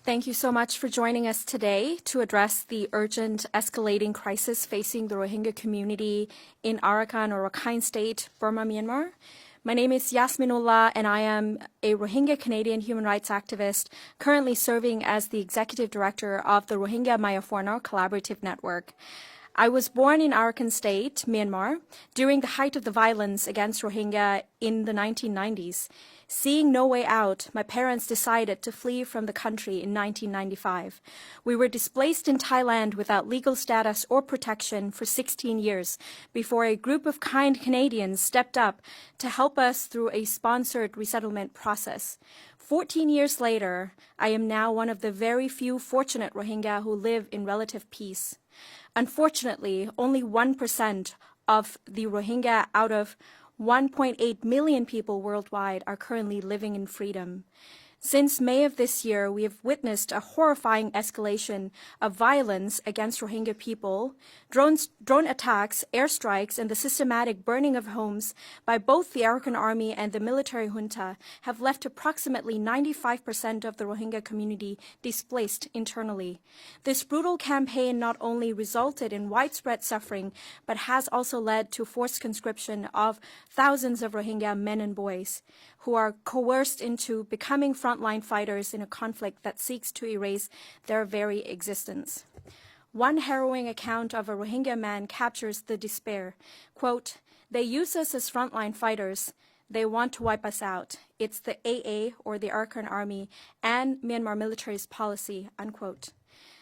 Thank you so much for joining us today to address the urgent escalating crisis facing the Rohingya community in Arakan or Rakhine State, Burma, Myanmar. My name is Yasminullah, and I am a Rohingya Canadian human rights activist currently serving as the executive director of the Rohingya Mayafornar Collaborative Network. I was born in Arakan State, Myanmar, during the height of the violence against Rohingya in the 1990s. Seeing no way out, my parents decided to flee from the country in 1995. We were displaced in Thailand without legal status or protection for 16 years before a group of kind Canadians stepped up to help us through a sponsored resettlement process. 14 years later, I am now one of the very few fortunate Rohingya who live in relative peace. Unfortunately, only 1% of the Rohingya out of 1.8 million people worldwide are currently living in freedom. Since May of this year, we have witnessed a horrifying escalation of violence against Rohingya people. Drone attacks, airstrikes, and the systematic burning of homes by both the Arakan army and the military junta have left approximately 95% of the Rohingya community displaced internally. This brutal campaign not only resulted in widespread suffering, but has also led to forced conscription of thousands of Rohingya men and boys who are coerced into becoming frontline fighters in a conflict that seeks to erase their very existence. One harrowing account of a Rohingya man captures the despair. Quote, "They use us as frontline fighters. They want to wipe us out. It's the AA, or the Arakan Army, and Myanmar military's policy," unquote.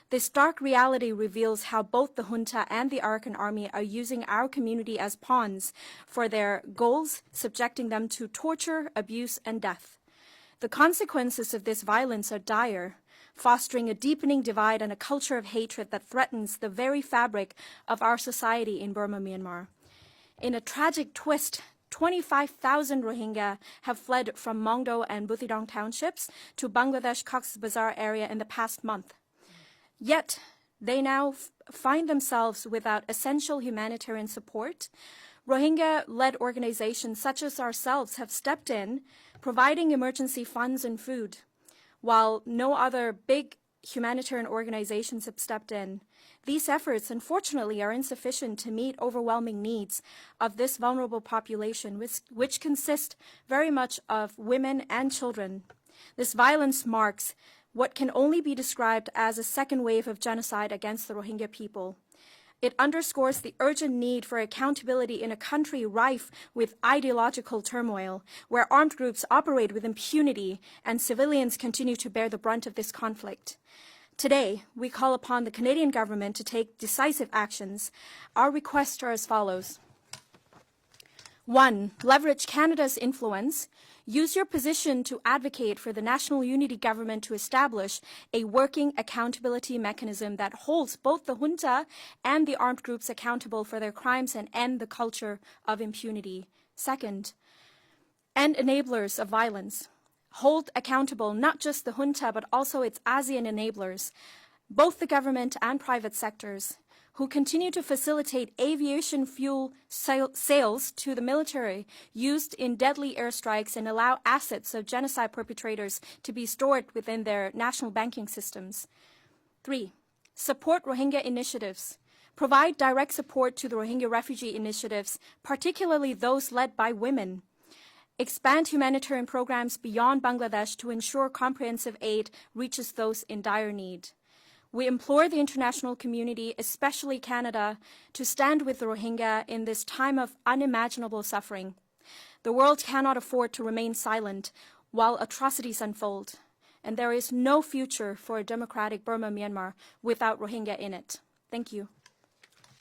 This dark reality reveals how both the junta and the Arakan army are using our community as pawns for their goals, subjecting them to torture, abuse, and death. The consequences of this violence are dire, fostering a deepening divide and a culture of hatred that threatens the very fabric of our society in Burma, Myanmar. In a tragic twist, 25,000 Rohingya have fled from Mongdo and Buthidaung townships to Bangladesh Cox's Bazar area in the past month. Yet, they now find themselves without essential humanitarian support. Rohingya-led organizations such as ourselves have stepped in, providing emergency funds and food, while no other big humanitarian organizations have stepped in. These efforts, unfortunately, are insufficient to meet overwhelming needs of this vulnerable population, which consist very much of women and children. This violence marks what can only be described as a second wave of genocide against the Rohingya people. It underscores the urgent need for accountability in a country rife with ideological turmoil, where armed groups operate with impunity and civilians continue to bear the brunt of this conflict. Today, we call upon the Canadian government to take decisive actions. Our requests are as follows. 1. Leverage Canada's influence. Use your position to advocate for the National Unity Government to establish a working accountability mechanism that holds both the junta and the armed groups accountable for their crimes and end the culture of impunity. 2. End enablers of violence. Hold accountable not just the junta, but also its ASEAN enablers, both the government and private sectors, who continue to facilitate aviation fuel sales to the military used in deadly airstrikes and allow assets of genocide perpetrators to be stored within their national banking systems. 3. Support Rohingya initiatives. Provide direct support to the Rohingya refugee initiatives, particularly those led by women. Expand humanitarian programs beyond Bangladesh to ensure comprehensive aid reaches those in dire need. We implore the international community, especially Canada, to stand with the Rohingya in this time of unimaginable suffering. The world cannot afford to remain silent while atrocities unfold, and there is no future for a democratic Burma, Myanmar without Rohingya in it. Thank you.